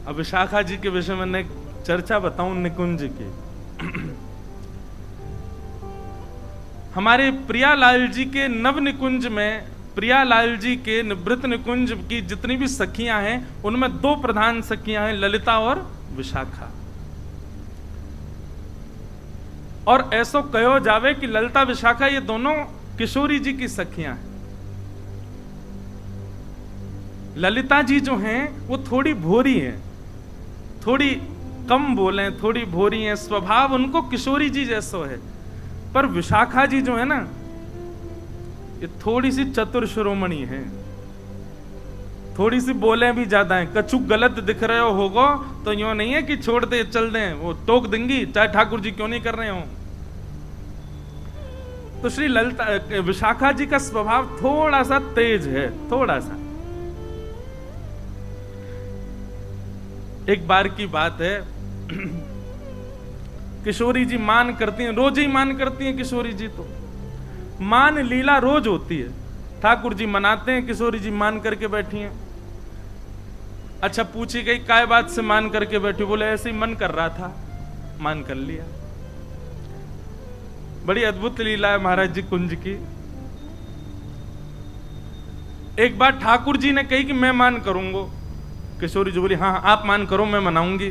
अब विशाखा जी के विषय में एक चर्चा बताऊं निकुंज की। हमारे प्रियालाल जी के नव निकुंज में, प्रियालाल जी के निवृत्त निकुंज की जितनी भी सखियां हैं उनमें दो प्रधान सखियां हैं, ललिता और विशाखा। और ऐसो कहो जावे कि ललिता विशाखा ये दोनों किशोरी जी की सखियां हैं। ललिता जी जो हैं वो थोड़ी भोरी हैं, थोड़ी कम बोले, थोड़ी भोरी हैं, स्वभाव उनको किशोरी जी जैसो है। पर विशाखा जी जो है ना, ये थोड़ी सी चतुर शिरोमणि है, थोड़ी सी बोले भी ज्यादा है। कछु गलत दिख रहे हो होगो तो यूं नहीं है कि छोड़ दे चल दें, वो टोक देंगी चाहे ठाकुर जी क्यों नहीं कर रहे हो। तो श्री ललिता विशाखा जी का स्वभाव थोड़ा सा तेज है, थोड़ा सा। एक बार की बात है, किशोरी जी मान करती हैं, रोज ही मान करती हैं किशोरी जी। तो मान लीला रोज होती है, ठाकुर जी मनाते हैं, किशोरी जी मान करके बैठी हैं। अच्छा, पूछी गई काय बात से मान करके बैठी? बोले ऐसे ही मन कर रहा था, मान कर लिया। बड़ी अद्भुत लीला है महाराज जी कुंज की। एक बार ठाकुर जी ने कही कि मैं मान करूंगा, किशोरी जी बोली हाँ आप मान करो, मैं मनाऊंगी।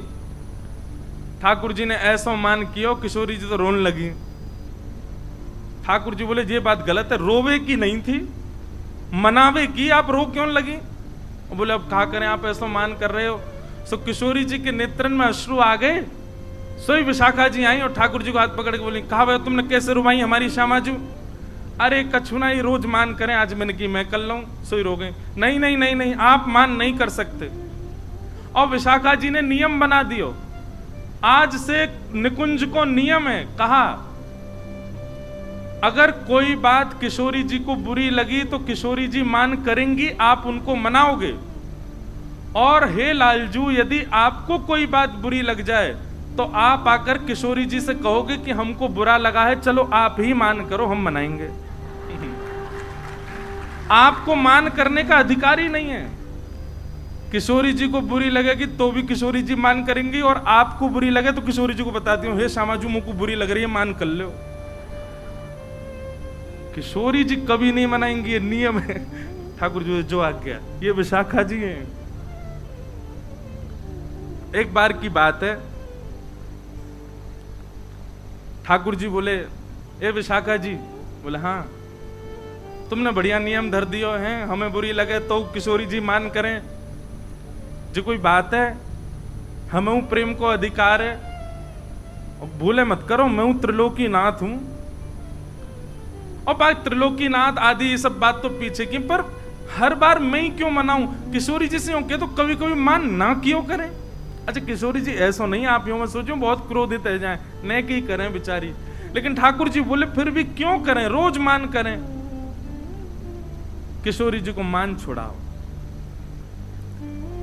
ठाकुर जी ने ऐसा मान किया, किशोरी जी तो रोने लगी। ठाकुर जी बोले ये बात गलत है, रोवे की नहीं थी, मनावे की, आप रो क्यों लगी? बोले अब कहा करें, आप ऐसा मान कर रहे हो। सो किशोरी जी के नेत्रन में अश्रु आ गए। सोई विशाखा जी आई और ठाकुर जी को हाथ पकड़ के बोली, कहा भाई तुमने कैसे रुवाई हमारी श्यामाजू? अरे कछु ना, ये रोज मान करें, आज मैंने की मैं कर लूं। सोई रो गए। नहीं नहीं नहीं नहीं, आप मान नहीं कर सकते। और विशाखा जी ने नियम बना दियो, आज से निकुंज को नियम है, कहा अगर कोई बात किशोरी जी को बुरी लगी तो किशोरी जी मान करेंगी, आप उनको मनाओगे। और हे लालजू, यदि आपको कोई बात बुरी लग जाए तो आप आकर किशोरी जी से कहोगे कि हमको बुरा लगा है, चलो आप ही मान करो, हम मनाएंगे। आपको मान करने का अधिकार ही नहीं है। किशोरी जी को बुरी लगेगी तो भी किशोरी जी मान करेंगी, और आपको बुरी लगे तो किशोरी जी को बताती हूँ, हे श्यामाजू मुझको बुरी लग रही है, मान कर लो। किशोरी जी कभी नहीं मनाएंगी, ये नियम है ठाकुर जी जो आज्ञा। ये विशाखा जी हैं। एक बार की बात है, ठाकुर जी बोले ए विशाखा जी, बोले हाँ तुमने बढ़िया नियम धर दियो है, हमें बुरी लगे तो किशोरी जी मान करें, जो कोई बात है, हमें प्रेम को अधिकार है। भूले मत करो, मैं हूं त्रिलोकी नाथ हूं। और बात त्रिलोकी नाथ आदि ये सब बात तो पीछे की, पर हर बार मैं ही क्यों मनाऊं? किशोरी जी से होके तो कभी कभी मान ना क्यों करें? अच्छा किशोरी जी ऐसा नहीं, आप यूं मत सोचो बहुत क्रोधित है जाए, न की करें बेचारी। लेकिन ठाकुर जी बोले फिर भी क्यों करें, रोज मान करें। किशोरी जी को मान छुड़ाओ।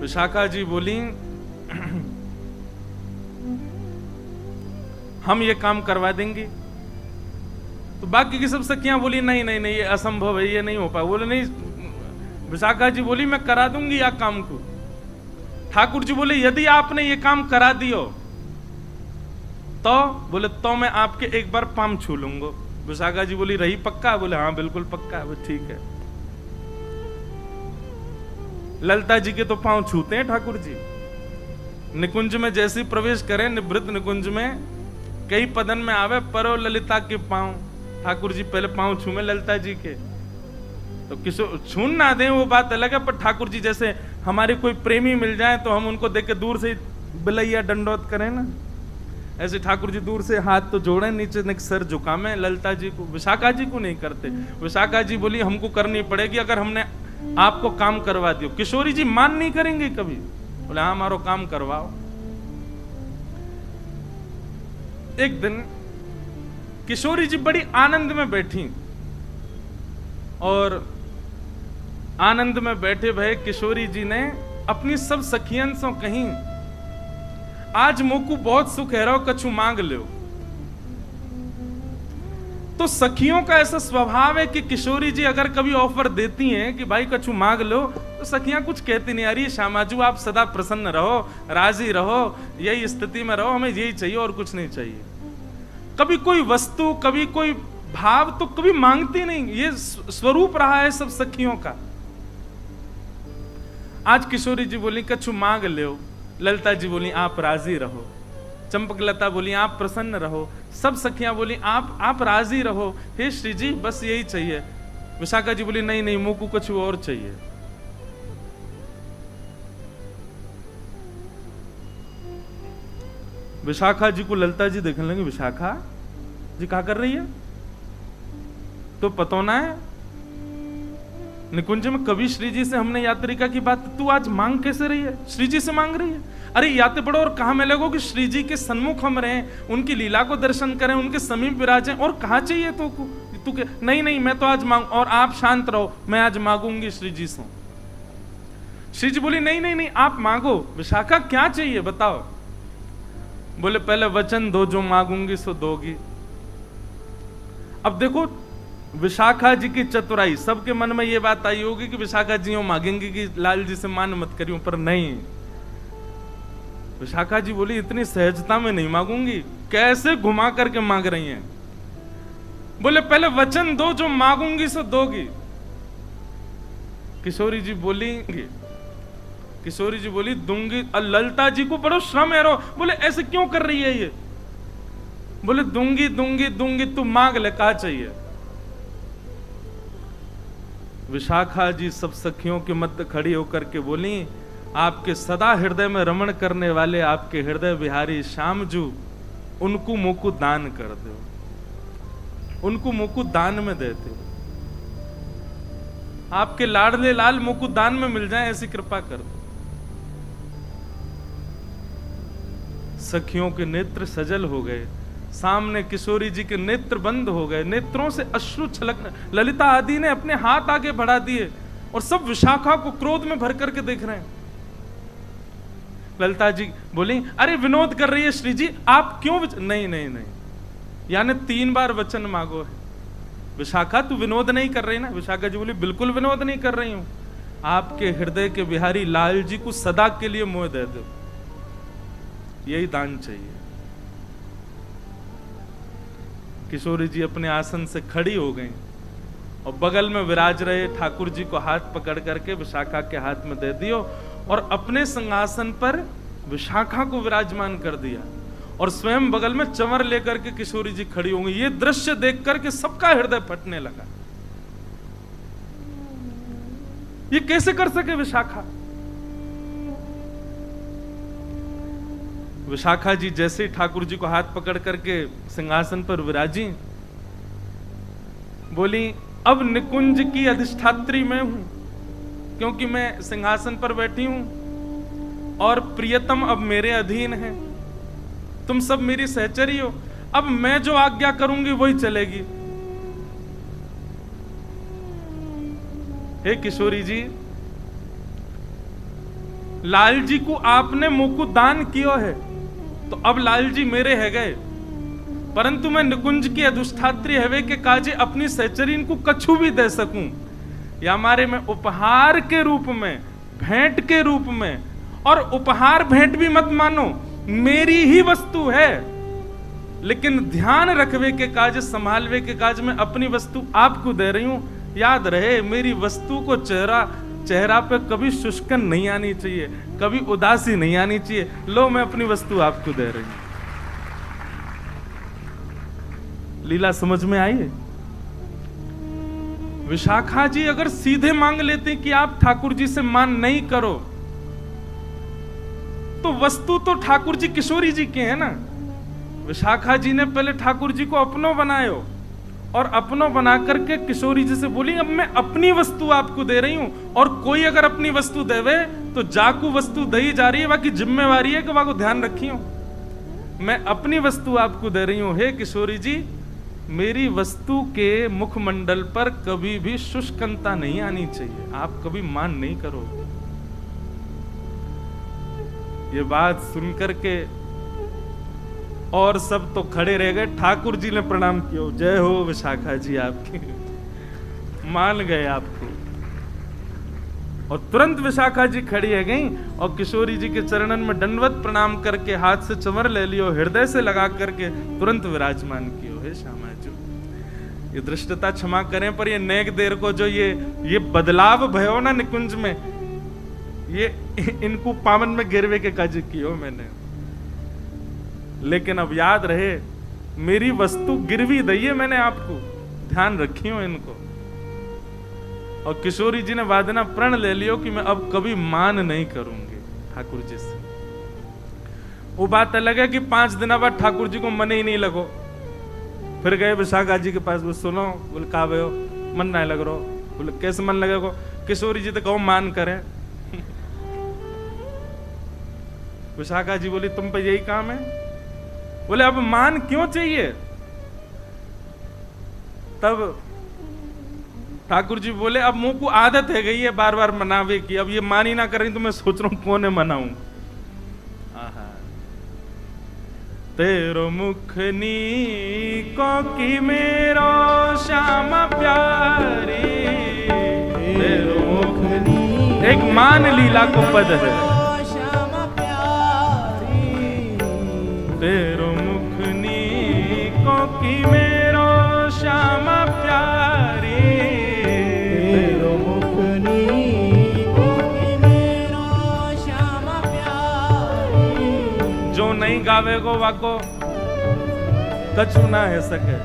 विशाखा जी बोली हम ये काम करवा देंगे। तो बाकी की सब सखियां बोली नहीं नहीं नहीं, ये असंभव है, ये नहीं हो पाए। बोले नहीं, विशाखा जी बोली मैं करा दूंगी या काम को। ठाकुर जी बोले यदि आपने ये काम करा दियो तो, बोले तो मैं आपके एक बार पाम छू लूंगा। विशाखा जी बोली रही पक्का? बोले हाँ बिल्कुल पक्का है। ठीक है। ललिता जी के तो पांव छूते हैं ठाकुर जी। निकुंज में जैसे प्रवेश करें, निवृत्त निकुंज में कई पदन में आवे परो ललिता के पांव, ठाकुर जी पहले पांव छूमे ललिता जी के। तो किशोर छून ना दें वो बात अलग है, पर ठाकुर जी जैसे हमारे कोई प्रेमी मिल जाए तो हम उनको देख के दूर से बिलैया दंडोत करें ना, ऐसे ठाकुर जी दूर से हाथ तो जोड़े, नीचे सर झुकामे। ललिता जी को, विशाखा जी को नहीं करते। विशाखा जी बोली हमको करनी पड़ेगी अगर हमने आपको काम करवा दियो। किशोरी जी मान नहीं करेंगे कभी। बोले हाँ हमारो काम करवाओ। एक दिन किशोरी जी बड़ी आनंद में बैठी, और आनंद में बैठे भय किशोरी जी ने अपनी सब सखियन से कहीं आज मोकू बहुत सुख है, रहो कछु मांग लो। तो सखियों का ऐसा स्वभाव है कि किशोरी जी अगर कभी ऑफर देती हैं कि भाई कछु मांग लो, तो सखियां कुछ कहती नहीं, अरे श्यामाजू आप सदा प्रसन्न रहो, राजी रहो, यही स्थिति में रहो, हमें यही चाहिए और कुछ नहीं चाहिए। कभी कोई वस्तु, कभी कोई भाव तो कभी मांगती नहीं, ये स्वरूप रहा है सब सखियों का। आज किशोरी जी बोली कछु मांग लो, ललिता जी बोली आप राजी रहो, चंपकलता बोली आप प्रसन्न रहो, सब सखियां बोली आप राजी रहो, हे श्री जी बस यही चाहिए। विशाखा जी बोली नहीं नहीं, मुंह को कुछ और चाहिए। विशाखा जी को ललिता जी देखने लगे, विशाखा जी क्या कर रही है, तो पता ना है निकुंज में कभी श्री जी से हमने यात्रिका की बात, तू आज मांग कैसे रही है, श्री जी से मांग रही है। अरे याते पढ़ो और कहा मिलेगो कि श्री जी के सन्मुख हम रहें, उनकी लीला को दर्शन करें, उनके समीप विराजें, और कहा चाहिए तो तू के नहीं नहीं मैं तो आज मांग, और आप शांत रहो, मैं आज मांगूंगी श्री जी से। श्री जी बोली नहीं नहीं नहीं आप मांगो। विशाखा क्या चाहिए बताओ। बोले पहले वचन दो, जो मांगूंगी सो दोगी। अब देखो विशाखा जी की चतुराई, सबके मन में ये बात आई होगी कि विशाखा जी यूं मांगेंगी कि लाल जी से मान मत करियो, पर नहीं, विशाखा जी बोली इतनी सहजता में नहीं मांगूंगी। कैसे घुमा करके मांग रही हैं। बोले पहले वचन दो, जो मांगूंगी सो दोगी। किशोरी जी बोली दूंगी। ललिता जी को बड़ो श्रम है रो, बोले ऐसे क्यों कर रही है ये। बोले दूंगी दूंगी दूंगी, तू मांग ले, क्या चाहिए। विशाखा जी सब सखियों के मध्य खड़ी होकर के बोली, आपके सदा हृदय में रमण करने वाले आपके हृदय विहारी श्यामजू, उनको मुकु दान कर दो, उनको मुकु दान में देते, आपके लाडले लाल मुकु दान में मिल जाए, ऐसी कृपा कर दो। सखियों के नेत्र सजल हो गए, सामने किशोरी जी के नेत्र बंद हो गए, नेत्रों से अश्रु छलकने। ललिता आदि ने अपने हाथ आगे बढ़ा दिए और सब विशाखा को क्रोध में भर करके देख रहे हैं। ललिता जी बोली अरे विनोद कर रही है श्री जी, आप क्यों नहीं नहीं नहीं, यानी 3 बार वचन मांगो है। विशाखा तू विनोद नहीं कर रही ना। विशाखा जी बोली बिल्कुल विनोद नहीं कर रही हूं, आपके हृदय के बिहारी लाल जी को सदा के लिए मोह दे दो, यही दान चाहिए। किशोरी जी अपने आसन से खड़ी हो गई और बगल में विराज रहे ठाकुर जी को हाथ पकड़ करके विशाखा के हाथ में दे दियो और अपने सिंहासन पर विशाखा को विराजमान कर दिया और स्वयं बगल में चंवर लेकर के किशोरी जी खड़ी होंगी। ये दृश्य देख करके सबका हृदय फटने लगा। ये कैसे कर सके विशाखा। विशाखा जी जैसे ही ठाकुर जी को हाथ पकड़ करके सिंहासन पर विराजी, बोली अब निकुंज की अधिष्ठात्री मैं हूं, क्योंकि मैं सिंहासन पर बैठी हूं और प्रियतम अब मेरे अधीन है, तुम सब मेरी सहचरी हो, अब मैं जो आज्ञा करूंगी वही चलेगी। हे किशोरी जी, लाल जी को आपने मुकुट दान किया है तो अब लाल जी मेरे है गए, परंतु मैं निकुंज की अधिष्ठात्री हवे के काजे अपनी सहचरीन को कछु भी दे सकूं, या हमारे में उपहार के रूप में, भेंट के रूप में, और उपहार भेंट भी मत मानो, मेरी ही वस्तु है, लेकिन ध्यान रखवे के काज, संभालवे के काज में अपनी वस्तु आपको दे रही हूं। याद रहे मेरी वस्तु को चेहरा पे कभी शुष्कन नहीं आनी चाहिए, कभी उदासी नहीं आनी चाहिए। लो मैं अपनी वस्तु आपको दे रही हूं। लीला समझ में आई है। विशाखा जी अगर सीधे मांग लेते कि आप ठाकुर जी से मान नहीं करो, तो वस्तु तो ठाकुर जी किशोरी जी के हैं ना। विशाखा जी ने पहले ठाकुर जी को अपनों बनायो और अपनों बना करके किशोरी जी से बोली अब मैं अपनी वस्तु आपको दे रही हूं, और कोई अगर अपनी वस्तु देवे तो जाकू वस्तु दही जा रही है, बाकी जिम्मेवारी है कि वहां को ध्यान रखियो। मैं अपनी वस्तु आपको दे रही हूं। हे किशोरी जी, मेरी वस्तु के मुखमंडल पर कभी भी शुष्कता नहीं आनी चाहिए, आप कभी मान नहीं करो। ये बात सुनकर के और सब तो खड़े रह गए। ठाकुर जी ने प्रणाम किया, जय हो विशाखा जी आपकी, मान गए आपको। और तुरंत विशाखा जी खड़ी है गई और किशोरी जी के चरणन में दंडवत प्रणाम करके हाथ से चंवर ले लियो, हृदय से लगा करके तुरंत विराजमान कियो। हे श्यामा जी, ये दृष्टता क्षमा करें, पर ये नेक देर को जो ये बदलाव भयो ना निकुंज में, ये इनको पावन में गिरवे के काज कियो मैंने। लेकिन अब याद रहे, मेरी वस्तु गिरवी दइए मैंने आपको, ध्यान रखियो इनको। और किशोरी जी ने वादना प्रण ले लियो कि मैं अब कभी मान नहीं करूंगी ठाकुर जी से। वो बात अलग है कि 5 दिन बाद ठाकुर जी को मन ही नहीं लगो। फिर गए विशाखा जी के पास, वो सुनो, बोले का भयो मन नहीं लग रहा। बोले कैसे मन लगेगा? किशोरी जी तो कहो मान करें। विशाखा जी बोली तुम पे यही काम है? बोले अब मान क्यों चाहिए? तब ठाकुर जी बोले अब मुंह को आदत है गई है बार बार मनावे की, अब ये मान ही ना करें तो मैं सोच रहा हूं कौन है मनाऊं। तेरो मुखनी को की मेरो श्यामा प्यारी, तेरो मुखनी एक मान लीला को पद है। श्यामा प्यारी, तेरो मुखनी को की मेरो श्यामा प्यारी, तेरो मुखनी को की मेरो श्यामा प्यारी। जो नहीं गावे को वाको कछु ना है सके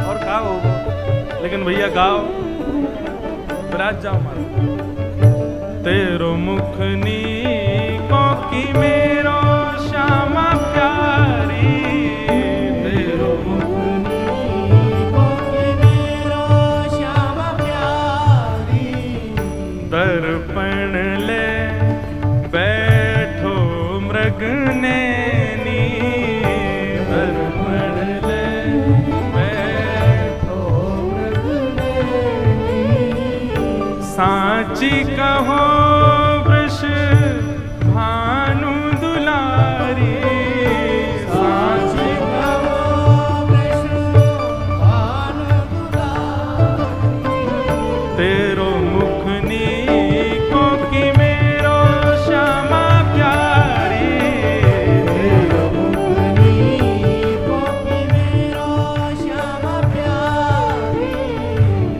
और गाओ, लेकिन भैया गाओ, विराज जाओ मारो। तेरो मुखनी को की मेरो श्यामा प्यारी, तेरो मुखनी को की मेरो श्यामा प्यारी। दर्पण ले बैठो मृग नैनी, दर्पण ले बैठो मृग नैनी। सांची कहो वृष भानु दुलारी, सांची कहो वृष भानु दुलारी। तेरो मुखनी को की मेरो श्यामा प्यारी, तेरो मुखनी को की मेरो श्यामा प्यारी,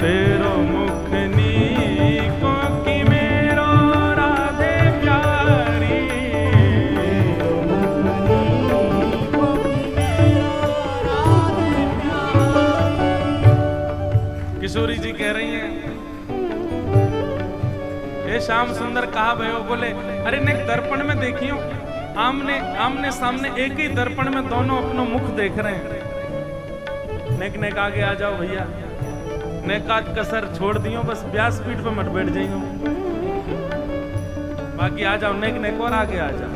तेरो मुखनी को की मेरो राधे प्यारी, तेरो मुखनी को की मेरो राधे प्यारी। किशोरी जी कह रही हैं, हे श्याम सुंदर कहा भयो? बोले अरे नेक दर्पण में देखियो, आमने आमने सामने एक ही दर्पण में दोनों अपना मुख देख रहे हैं। नेक नेक आगे आ जाओ भैया, नेकात कसर छोड़ दियो, बस व्यासपीठ पे मत बैठ जाइयो, बाकी आ जाओ नेक नेक और आगे आ जाओ।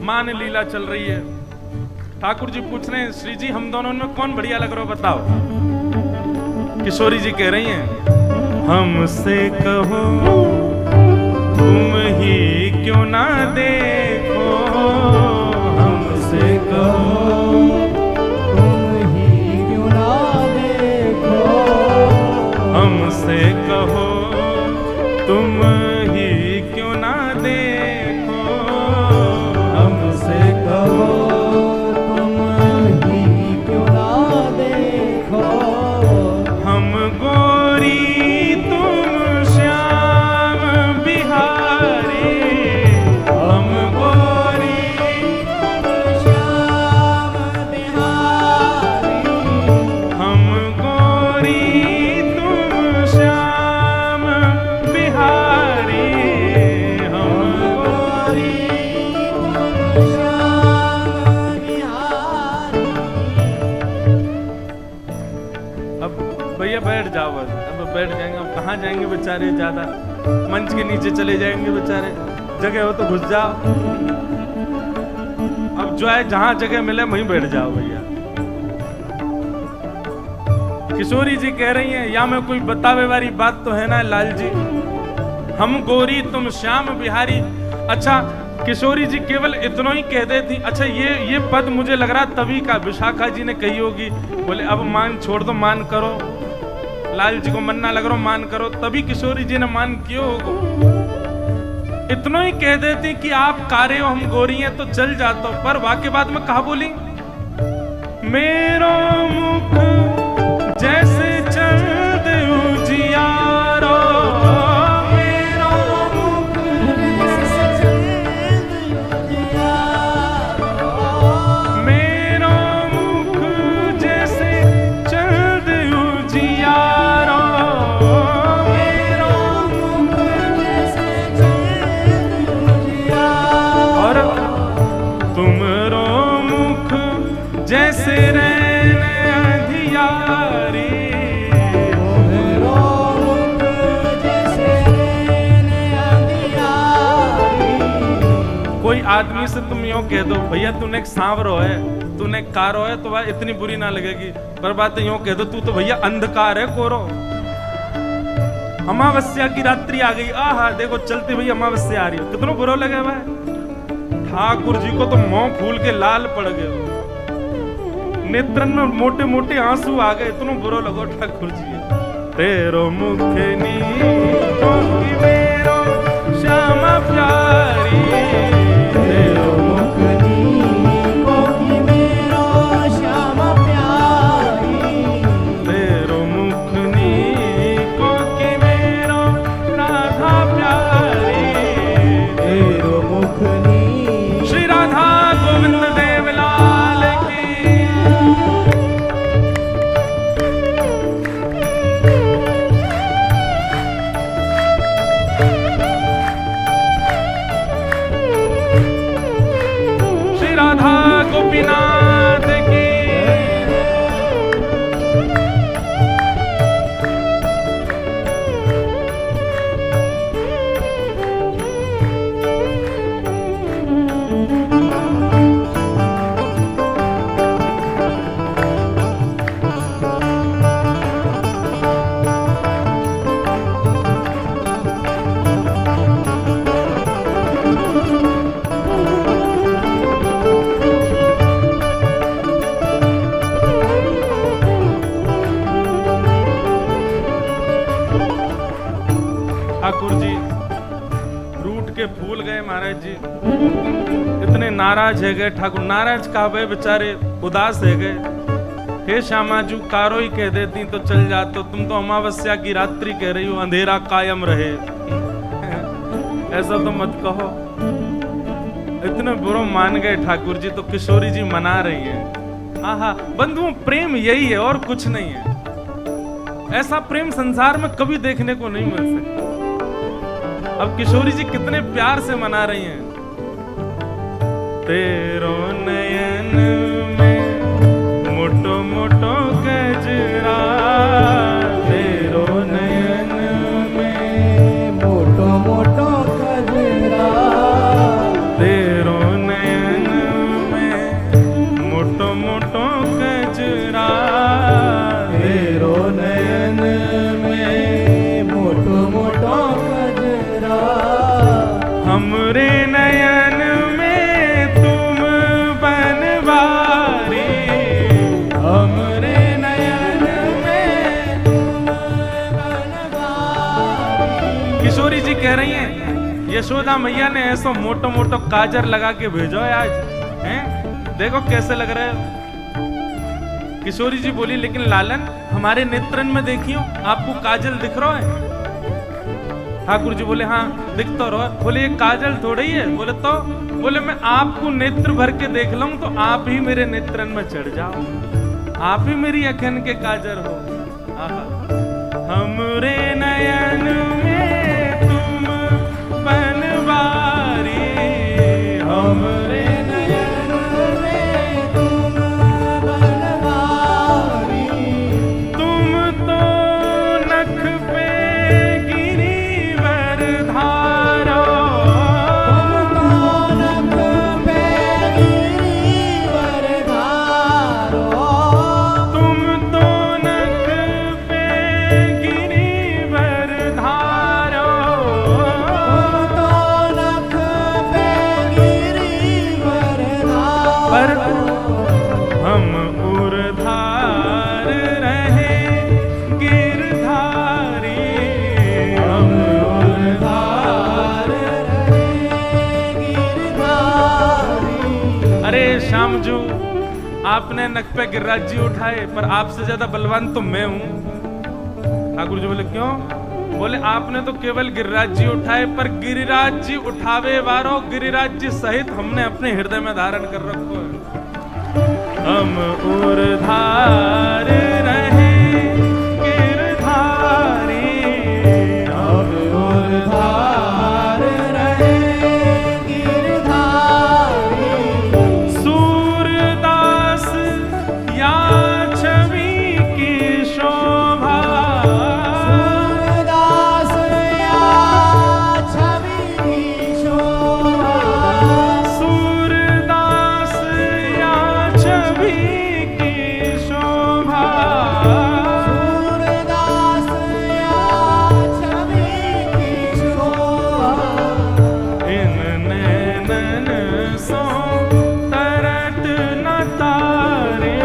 मान लीला चल रही है। ठाकुर जी पूछ रहे हैं, श्री जी हम दोनों में कौन बढ़िया लग रहा हो बताओ। किशोरी जी कह रही हैं, हमसे कहो तुम ही क्यों ना देखो, हमसे कहो तुम ही क्यों ना देखो, हमसे कहो तुम ही क्यों ना देखो, हमसे कहो बैठ जाएंगे। अब कहाँ जाएंगे बेचारे, ज्यादा मंच के नीचे चले जाएंगे बेचारे, जगह हो तो घुस जाओ। अब जो है जहां जगह मिले वहीं बैठ जाओ भैया। किशोरी जी कह रही हैं, या में कोई बतावे वाली बात तो है ना लाल जी, हम गोरी तुम श्याम बिहारी। अच्छा किशोरी जी केवल इतना ही कह देती। अच्छा ये पद मुझे लग रहा तभी का विशाखा जी ने कही होगी। बोले अब मान छोड़ दो, मान करो, लाल जी को मन्ना लग रहा मान करो, तभी किशोरी जी ने मान क्यों होगा। इतना ही कह देती कि आप कारे हो हम गोरी हैं तो चल जाता, पर वाक्य बाद में कहा बोली, मेरो मुख जैसे चंद उजियारो, मेरो मुख जैसे चंद उजियारो, मेरो मुख जैसे चंद उजियारो, मेरो मुख जैसे चंद उजियारो, और तुमरो मुख जैसे रैन अंधियारी, मेरो मुख जैसे रैन अंधियारी। कोई आदमी से तुम यूं कह दो भैया तूने एक सांवरो है, तूने एक कारो है, तो वह इतनी बुरी ना लगेगी। पर बात यूं कह दो तू तो भैया अंधकार है कोरो, अमावस्या की रात्रि आ गई, आहा देखो चलती भैया अमावस्या आ रही है, कितना बुरा लगे भाई। ठाकुर जी को तो मुंह फूल के लाल पड़ गए, नेत्रन में मोटे मोटे आंसू आ गए, इतना बुरा लगो ठाकुर जी। तेरो मुख नीको की मेरो श्यामा प्यारी, तेरो मुख नीको की मेरो श्यामा प्यारी, तेरो मुख नीको की मेरो राधा प्यारी, तेरो मुख नी श्री राधा गोविंद देव लाल की। श्री राधा गोपीनाथ की। ठाकुर जी रूठ के फूल गए महाराज जी, इतने नाराज है गए ठाकुर, नाराज कहा गए बेचारे, उदास है गए। हे श्यामा जू कारो ही कह देती तो चल जाते, तुम तो अमावस्या की रात्रि कह रही हो, अंधेरा कायम रहे। ऐसा तो मत कहो। इतने बुरा मान गए ठाकुर जी, तो किशोरी जी मना रही है। आहा बंधुओं प्रेम यही है और कुछ नहीं है, ऐसा प्रेम संसार में कभी देखने को नहीं मिल सकता। अब किशोरी जी कितने प्यार से मना रही हैं। तेरो नयन में मोटो मोटो गजरा, तेरो नयन में मोटो मोटो गजरा, तेरो नयन में मोटो मोटो गजरा, तेरो नयन में मोटो मोटो गजरा, हमरे नयन में तुम बनवारी, हमरे नयन में तुम बनवारी। किशोरी जी कह रही हैं यशोदा मैया ने ऐसा मोटो मोटो काजर लगा के भेजो है आज, हैं देखो कैसे लग रहे हो। किशोरी जी बोली लेकिन लालन हमारे नेत्रन में देखियो, आपको काजल दिख रहा है। ठाकुर जी बोले हाँ दिख तो रहा है। बोले ये काजल थोड़ी ही है। बोले तो, बोले मैं आपको नेत्र भर के देख लूं तो आप ही मेरे नेत्रन में चढ़ जाओ, आप ही मेरी अखन के काजर हो। आहा हमरे नयन में तुम बनवारी, हमरे नयन में तुम बनवारी, तुम तो नख पे गिरिवर धारो, तुम तो नख पे गिरिवर धारो, तुम तो नख पे आपने नक पे गिरिराज जी उठाए, पर आपसे ज्यादा बलवान तो मैं हूं। ठाकुर जी बोले क्यों? बोले आपने तो केवल गिरिराज जी उठाए, पर गिरिराज जी उठावे वारो गिरिराज जी सहित हमने अपने हृदय में धारण कर रखो है। हम उर्धार रहे गिरधारी, हम उर्धार रहे गिरधारी, सूरदास या छवि की शोभा, सूरदास या छवि की शोभा, सूरदास या छवि की शोभा, सूरदास या छवि की शोभा, इन नैनन सो तरत न तारे,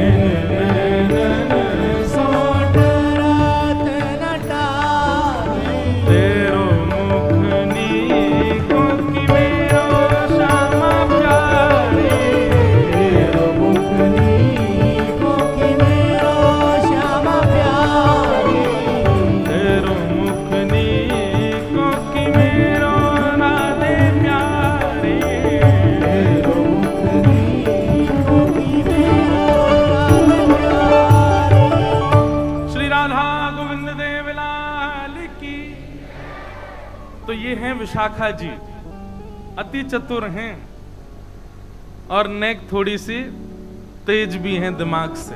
इन नैनन सो डरत न टारे, तेरो मुख नीको कि मेरो श्यामा प्यारे, तेरो मुख नीको कि मेरो श्यामा प्यारे, तेरो मुख नीको कि मेरो राधे प्यारे, तेरो मुख नीको कि मेरो राधे प्यारे। श्री राधा गोविंद देव लाल की। तो ये हैं विशाखा जी, अति चतुर हैं और नेक थोड़ी सी तेज भी हैं दिमाग से।